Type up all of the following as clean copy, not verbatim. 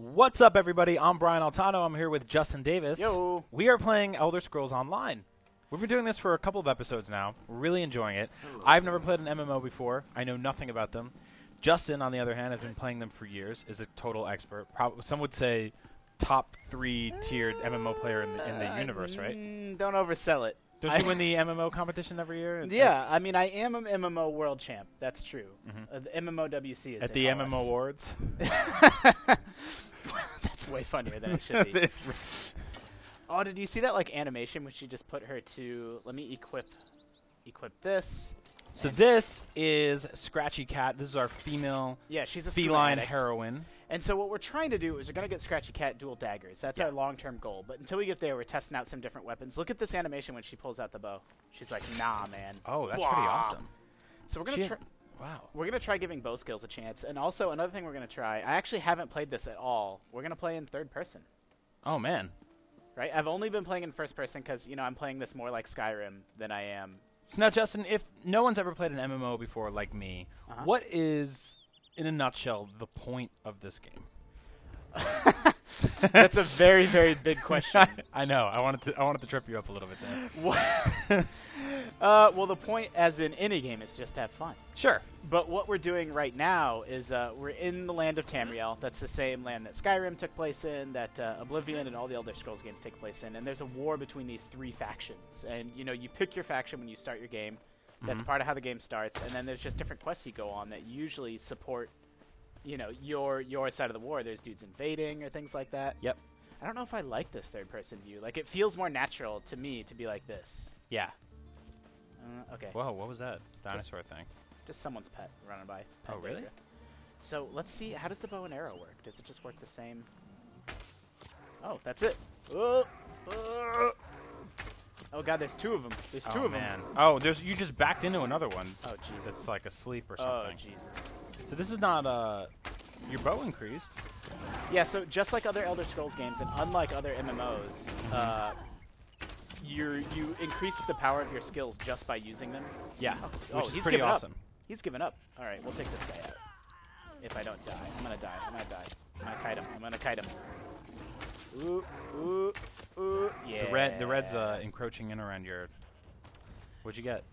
What's up, everybody? I'm Brian Altano. I'm here with Justin Davis. Yo. We are playing Elder Scrolls Online. We've been doing this for a couple of episodes now. We're really enjoying it. I've never played an MMO before. I know nothing about them. Justin, on the other hand, has been playing them for years, is a total expert. Some would say top 3-tiered MMO player in the universe, right? Don't oversell it. Don't you win the MMO competition every year? Yeah, I mean, I am an MMO world champ. That's true. The MMOWC is At the MMO Awards? That's way funnier than it should be. Oh, did you see that animation when she just put her to? Let me equip this. So this is Scratchy Cat. This is our female she's a feline heroine. And so what we're trying to do is we're going to get Scratchy Cat dual daggers. That's our long-term goal. But until we get there, we're testing out some different weapons. Look at this animation when she pulls out the bow. She's like, nah, man. Oh, that's pretty awesome. So we're going to try... Wow. We're going to try giving bow skills a chance. And also, another thing we're going to try... I actually haven't played this at all. We're going to play in third person. Oh, man. Right? I've only been playing in first person because, I'm playing this more like Skyrim than I am... So now, Justin, if no one's ever played an MMO before like me, what is, in a nutshell, the point of this game? That's a very, very big question. I know. I wanted to trip you up a little bit there. Well, the point, as in any game, is just have fun. Sure. But what we're doing right now is we're in the land of Tamriel. That's the same land that Skyrim took place in, that Oblivion and all the Elder Scrolls games take place in. And there's a war between these three factions. And, you pick your faction when you start your game. That's part of how the game starts. And then there's just different quests you go on that usually support, your side of the war. There's dudes invading or things like that. Yep. I don't know if I like this third-person view. It feels more natural to me to be like this. Yeah. Okay. Whoa, what was that dinosaur thing? Just someone's pet running by. Oh, really? Danger. So let's see. How does the bow and arrow work? Does it just work the same? Oh, that's it. Oh, God, there's two of them. There's two of them. Oh, you just backed into another one. Oh, Jesus. It's like asleep or something. Oh, Jesus. So this is not your bow increased. Yeah, so just like other Elder Scrolls games and unlike other MMOs, you increase the power of your skills just by using them. Yeah, which is he's pretty given awesome. Up. He's given up. All right, we'll take this guy out. If I don't die, I'm gonna die. I'm gonna kite him. I'm gonna kite him. Ooh, yeah. The red's encroaching in around your. What'd you get?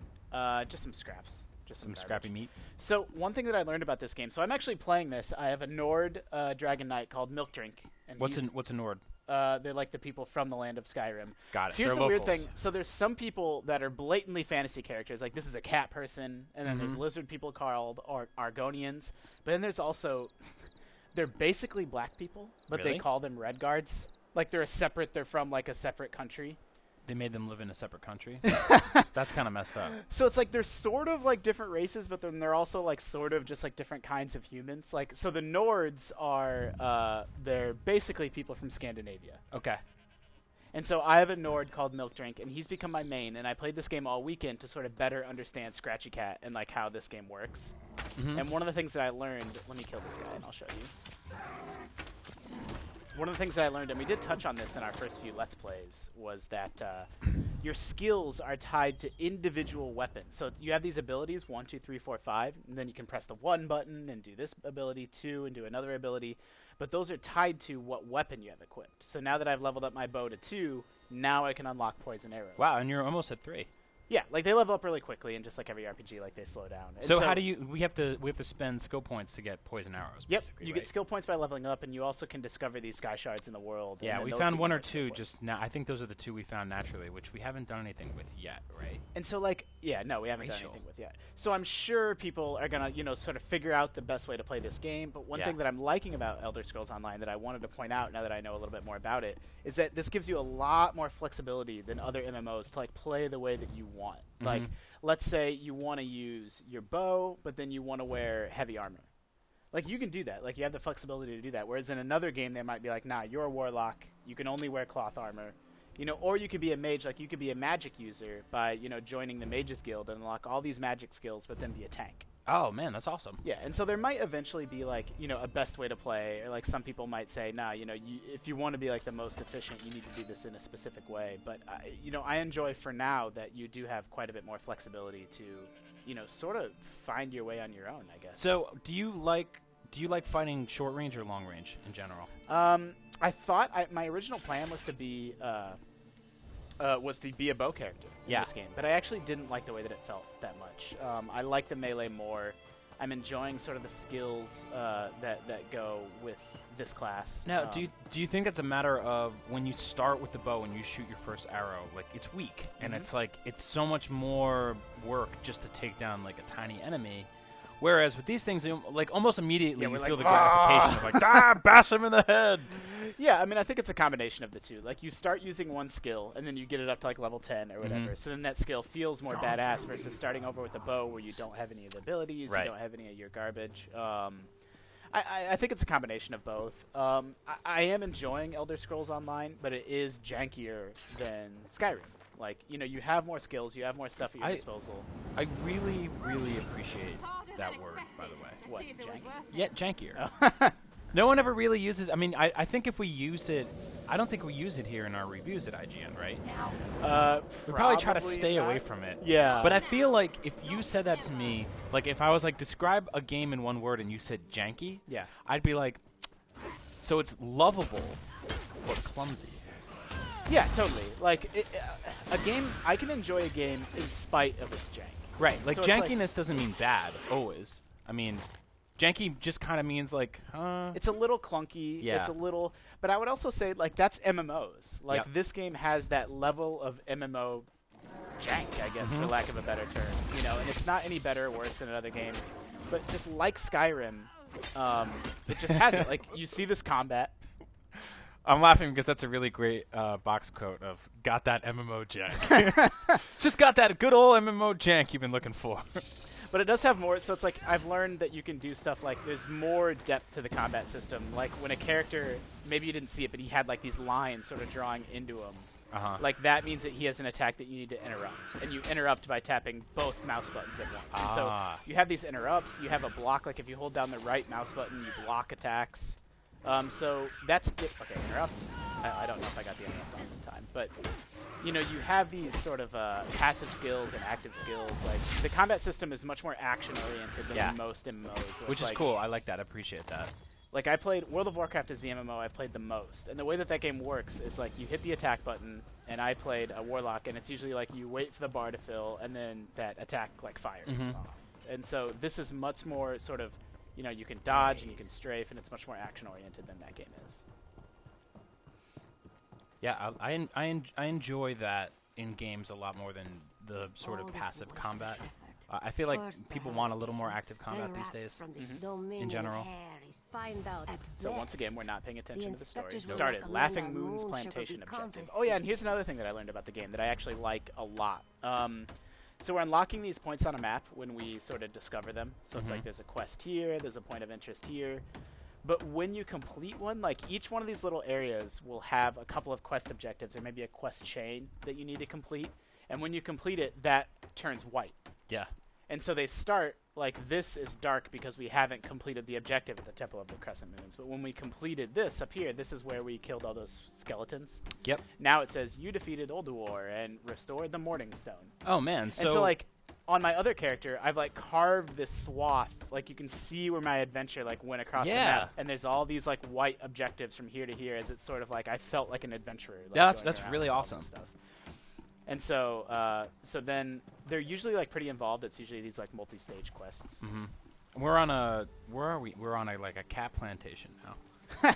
Just some scraps. Just some scrappy meat. So one thing that I learned about this game. So I'm actually playing this. I have a Nord Dragon Knight called Milk Drink. And what's a Nord? They're like the people from the land of Skyrim. Got it. Here's They're the locals. weird thing. So there's some people that are blatantly fantasy characters. Like this is a cat person, and then there's lizard people called Argonians. But then there's also, they're basically black people, but they call them Red Guards. Like they're from like a separate country. They made them live in a separate country? That's kind of messed up. So it's like they're sort of like different races, but then they're also like sort of just like different kinds of humans. Like so the Nords are they're basically people from Scandinavia. Okay. And so I have a Nord called Milk Drink, and he's become my main, and I played this game all weekend to sort of better understand Scratchy Cat and like how this game works. And one of the things that I learned, let me kill this guy and I'll show you. One of the things that I learned, and we did touch on this in our first few Let's Plays, was that your skills are tied to individual weapons. So you have these abilities, 1, 2, 3, 4, 5, and then you can press the 1 button and do this ability, 2, and do another ability. But those are tied to what weapon you have equipped. So now that I've leveled up my bow to 2, now I can unlock poison arrows. Wow, and you're almost at 3. Yeah, like they level up really quickly, and just like every RPG, like they slow down. And so how do you? We have to spend skill points to get poison arrows. Yep, Basically, you get skill points by leveling up, and you also can discover these sky shards in the world. Yeah, we found 1 or 2 just now. I think those are the 2 we found naturally, which we haven't done anything with yet, right? And so, we haven't done anything with yet. So I'm sure people are gonna, sort of figure out the best way to play this game. But one thing that I'm liking about Elder Scrolls Online that I wanted to point out now that I know a little bit more about it is that this gives you a lot more flexibility than other MMOs to play the way that you want. Like, let's say you want to use your bow, but then you want to wear heavy armor. Like, you can do that. Like, you have the flexibility to do that. Whereas in another game, they might be like, nah, you're a warlock. You can only wear cloth armor. Or you could be a mage. Like, you could be a magic user by, joining the Mages Guild and unlock all these magic skills, but then be a tank. Oh, man, that's awesome. Yeah, and so there might eventually be, a best way to play. Or, some people might say, nah, if you want to be, the most efficient, you need to do this in a specific way. But, I enjoy for now that you do have quite a bit more flexibility to, sort of find your way on your own, I guess. So do you like do you like fighting short range or long range in general? I thought my original plan was to be a bow character in this game, but I actually didn't like the way that it felt that much. I like the melee more. I'm enjoying sort of the skills that go with this class. Now, do you think it's a matter of when you start with the bow and you shoot your first arrow, like it's weak, and it's like it's so much more work just to take down like a tiny enemy, whereas with these things, like almost immediately you feel the gratification of like bash him in the head. Yeah, I mean, I think it's a combination of the two. Like, you start using one skill, and then you get it up to, like, level 10 or whatever. So then that skill feels more badass versus starting over with a bow where you don't have any of the abilities, you don't have any of your garbage. I think it's a combination of both. I am enjoying Elder Scrolls Online, but it is jankier than Skyrim. Like, you know, you have more skills, you have more stuff at your disposal. I really, really appreciate that word, by the way. What, janky? Yeah, jankier. Oh. No one ever really uses... I mean, I think if we use it... I don't think we use it here in our reviews at IGN, right? We probably try to stay away from it. Yeah. But I feel like if you said that to me, like if I was like, describe a game in one word and you said janky, I'd be like, so it's lovable, but clumsy. Yeah, totally. Like, a game... I can enjoy a game in spite of its jank. Right. Like, so jankiness doesn't mean bad, always. I mean... Janky just kind of means like, it's a little clunky. Yeah. It's a little, but I would also say like that's MMOs. Like this game has that level of MMO jank, I guess, for lack of a better term. You know, and it's not any better or worse than another game, but just like Skyrim, it just has it. Like you see this combat. I'm laughing because that's a really great box quote of "got that MMO jank." Just got that good old MMO jank you've been looking for. But it does have more, so it's like I've learned that you can do stuff like there's more depth to the combat system. Like when a character, maybe you didn't see it, but he had like these lines sort of drawing into him. Like that means that he has an attack that you need to interrupt. And you interrupt by tapping both mouse buttons at once. And so you have these interrupts, you have a block, like if you hold down the right mouse button, you block attacks. So that's, okay, interrupt. I don't know if I got the interrupt off in time, but... You know, you have these sort of passive skills and active skills. Like the combat system is much more action-oriented than most MMOs. Which is cool. I like that. I appreciate that. Like I played World of Warcraft is the MMO I've played the most, and the way that that game works is like you hit the attack button, and I played a Warlock, and it's usually like you wait for the bar to fill, and then that attack like fires off. And so this is much more sort of, you know, you can dodge and you can strafe, and it's much more action-oriented than that game is. Yeah, I enjoy that in games a lot more than the sort of passive combat. I feel like people want a little more active combat these days, in general. So once again, we're not paying attention to the story. Started Laughing Moon's plantation objective. Oh yeah, and here's another thing that I learned about the game that I actually like a lot. So we're unlocking these points on a map when we sort of discover them. So it's like there's a quest here, there's a point of interest here. But when you complete one, like each one of these little areas will have a couple of quest objectives or maybe a quest chain that you need to complete. And when you complete it, that turns white. Yeah. And so they start like this is dark because we haven't completed the objective at the Temple of the Crescent Moons. But when we completed this up here, this is where we killed all those skeletons. Yep. Now it says you defeated Ulduar and restored the Morning Stone. Oh man. And so like on my other character, I've like carved this swath. Like you can see where my adventure like went across the map, and there's all these like white objectives from here to here. As it's sort of like I felt like an adventurer. Like, that's really awesome stuff. And so, so then they're usually like pretty involved. It's usually these like multi-stage quests. We're on a where are we? We're on a like a cat plantation now.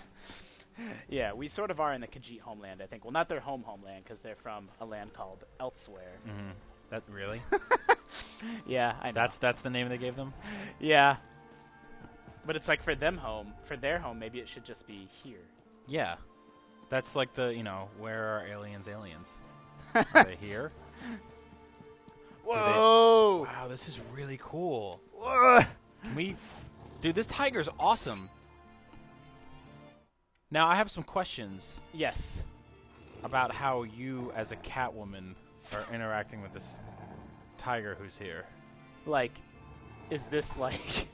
Yeah, we sort of are in the Khajiit homeland, I think. Well, not their homeland because they're from a land called Elsewhere. That really? Yeah, I know. That's the name they gave them? Yeah. But it's like for their home, maybe it should just be here. Yeah. That's like the, you know, where are aliens? Are they here? Whoa! Wow, this is really cool. Whoa. Dude, this tiger's awesome. Now, I have some questions. Yes. About how you, as a Catwoman, are interacting with this tiger who's here. Like, is this like...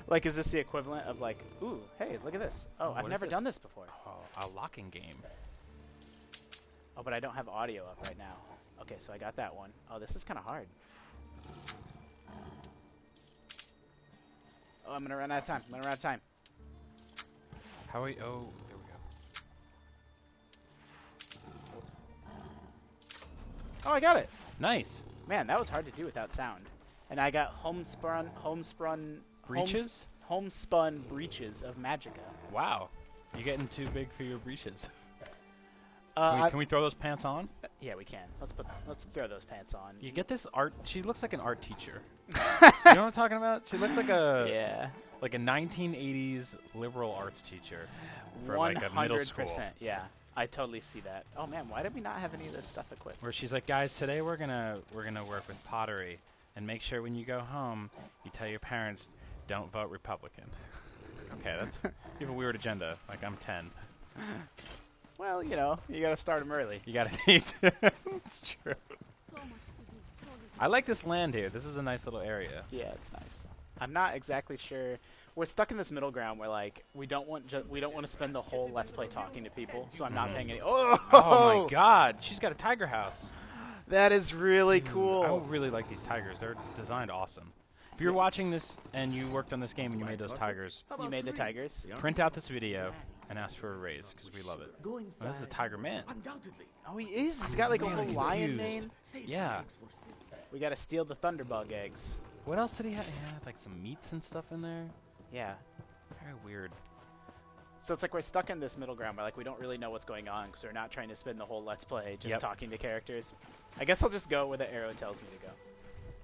like, is this the equivalent of like, ooh, hey, look at this. Oh, I've never done this before. Oh, a locking game. Oh, but I don't have audio up right now. Okay, so I got that one. Oh, this is kind of hard. Oh, I'm gonna run out of time. How are we? Oh, there we go. Oh, I got it. Nice. Man, that was hard to do without sound. And I got homespun Breeches? Homespun breeches of Magicka. Wow. You're getting too big for your breeches. Can we throw those pants on? Yeah, we can. Let's throw those pants on. You get this art. She looks like an art teacher. You know what I'm talking about? She looks like a 1980s liberal arts teacher for like a middle school. 100%. Yeah, I totally see that. Oh man, why did we not have any of this stuff equipped? Where she's like, guys, today we're gonna work with pottery, and make sure when you go home, you tell your parents, don't vote Republican. Okay, you have a weird agenda. Like I'm 10. Well, you gotta start them early. You gotta eat. It's true. I like this land here. This is a nice little area. Yeah, it's nice. I'm not exactly sure. We're stuck in this middle ground where like we don't want to spend the whole Let's Play talking to people, so I'm not paying any. Oh my God! She's got a tiger house. That is really cool. I really like these tigers. They're designed awesome. If you're watching this and you worked on this game and you made those tigers, you made the tigers. Print out this video and ask for a raise because we love it. Oh, this is a tiger man. Oh, he is. He's got like a whole lion mane. Yeah. We gotta steal the thunderbug eggs. What else did he have? He had like some meats and stuff in there. Yeah. Very weird. So it's like we're stuck in this middle ground where like we don't really know what's going on because we're not trying to spend the whole Let's Play just talking to characters. I guess I'll just go where the arrow tells me to go.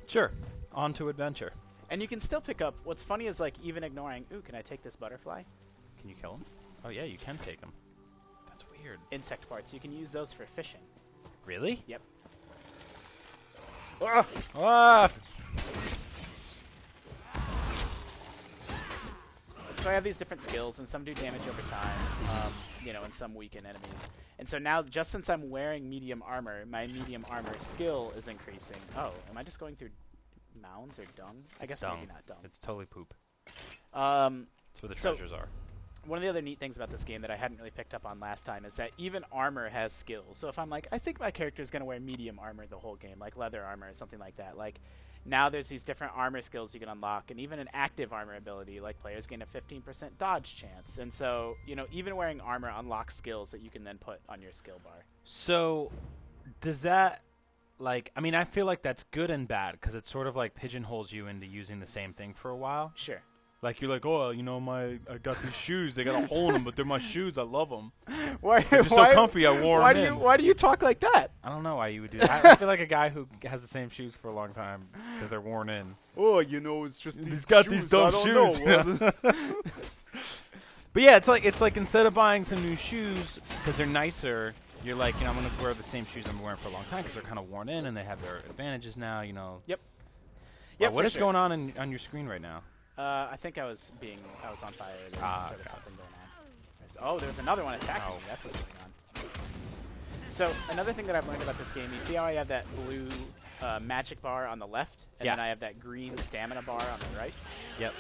Sure. On to adventure. And you can still pick up. What's funny is like even ignoring. Ooh, can I take this butterfly? Can you kill him? Oh yeah, you can take him. That's weird. Insect parts. You can use those for fishing. Really? Yep. Ah! Ah! So I have these different skills, and some do damage over time, and some weaken enemies. And so now, just since I'm wearing medium armor, my medium armor skill is increasing. Oh, am I just going through mounds or dung? I guess dung. Maybe not dung. It's totally poop. That's where the treasures are. One of the other neat things about this game that I hadn't really picked up on last time is that even armor has skills. So if I'm like, I think my character is going to wear medium armor the whole game, like leather armor or something like that. Like, now there's these different armor skills you can unlock, and even an active armor ability, like players gain a 15% dodge chance. And so, even wearing armor unlocks skills that you can then put on your skill bar. So, does that, I feel like that's good and bad, because it sort of, pigeonholes you into using the same thing for a while. Sure. Like, you're like, oh, I got these shoes. They got a hole in them, but they're my shoes. I love them. They're just so comfy, I wore them in. Why do you talk like that? I don't know why you would do that. I feel like a guy who has the same shoes for a long time because they're worn in. Oh, it's just these He's got these dumb shoes. But yeah, it's like instead of buying some new shoes because they're nicer, you're like, I'm going to wear the same shoes I've been wearing for a long time because they're kind of worn in and they have their advantages now, Yep. What is going on on your screen right now? I think I was on fire. There's something going on. There's another one attacking me. That's what's going on. So another thing that I've learned about this game, you see how I have that blue magic bar on the left, and then I have that green stamina bar on the right? Yep.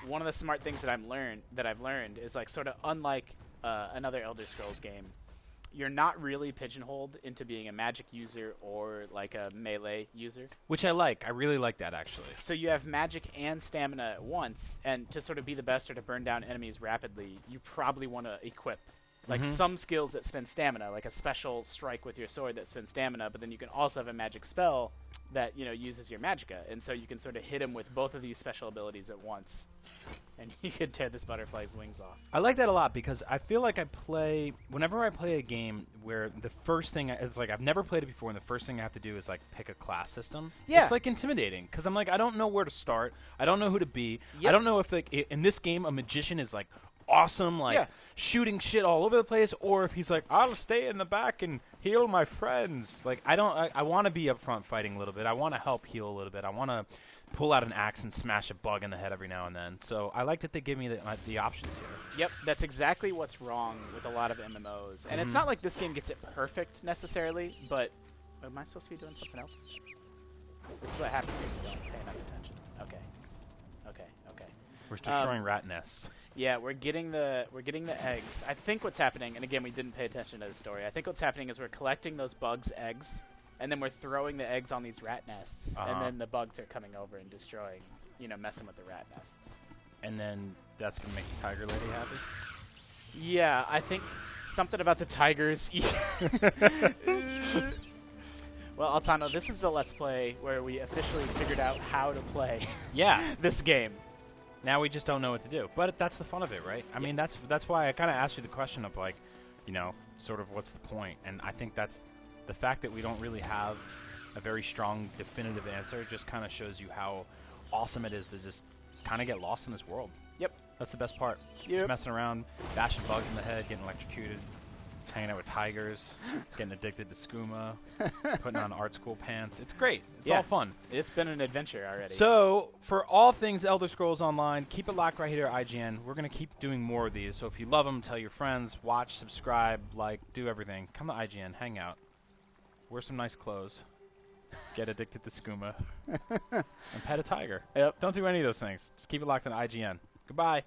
One of the smart things that I've learned is like sort of unlike another Elder Scrolls game, you're not really pigeonholed into being a magic user or like a melee user. Which I like. I really like that, actually. So you have magic and stamina at once, and to sort of be the best or to burn down enemies rapidly, you probably want to equip some skills that spend stamina, like a special strike with your sword that spends stamina, but then you can also have a magic spell that, uses your magicka. And so you can sort of hit him with both of these special abilities at once, and you can tear this butterfly's wings off. I like that a lot because I feel like whenever I play a game where the first thing, it's like I've never played it before, and the first thing I have to do is pick a class system. Yeah. It's intimidating because I'm I don't know where to start. I don't know who to be. Yep. I don't know if in this game a magician is awesome, shooting shit all over the place, or if he's I'll stay in the back and heal my friends. I want to be up front fighting a little bit. I want to help heal a little bit. I want to pull out an axe and smash a bug in the head every now and then. So I like that they give me the options here. Yep, that's exactly what's wrong with a lot of MMOs. And it's not like this game gets it perfect necessarily, but am I supposed to be doing something else? This is what happens if you don't pay enough attention. Okay. We're destroying rat nests. Yeah, we're getting the eggs. I think what's happening, and again, we didn't pay attention to the story. I think what's happening is we're collecting those bugs' eggs, and then we're throwing the eggs on these rat nests, and then the bugs are coming over and destroying, messing with the rat nests. and then that's going to make the tiger lady happy? Yeah, I think something about the tigers. Well, Altano, this is the Let's Play where we officially figured out how to play this game. Now we just don't know what to do. But that's the fun of it, right? I mean, that's why I kind of asked you the question of, like, you know, sort of what's the point? And I think that's the fact that we don't really have a very strong, definitive answer just kind of shows you how awesome it is to just kind of get lost in this world. Yep. That's the best part. Just messing around, bashing bugs in the head, getting electrocuted, hanging out with tigers, getting addicted to skooma, putting on art school pants. It's great. It's all fun. It's been an adventure already. So, for all things Elder Scrolls Online, keep it locked right here at IGN. We're going to keep doing more of these. So if you love them, tell your friends, watch, subscribe, like, do everything. Come to IGN, hang out, wear some nice clothes, get addicted to skooma, and pet a tiger. Yep. Don't do any of those things. Just keep it locked on IGN. Goodbye.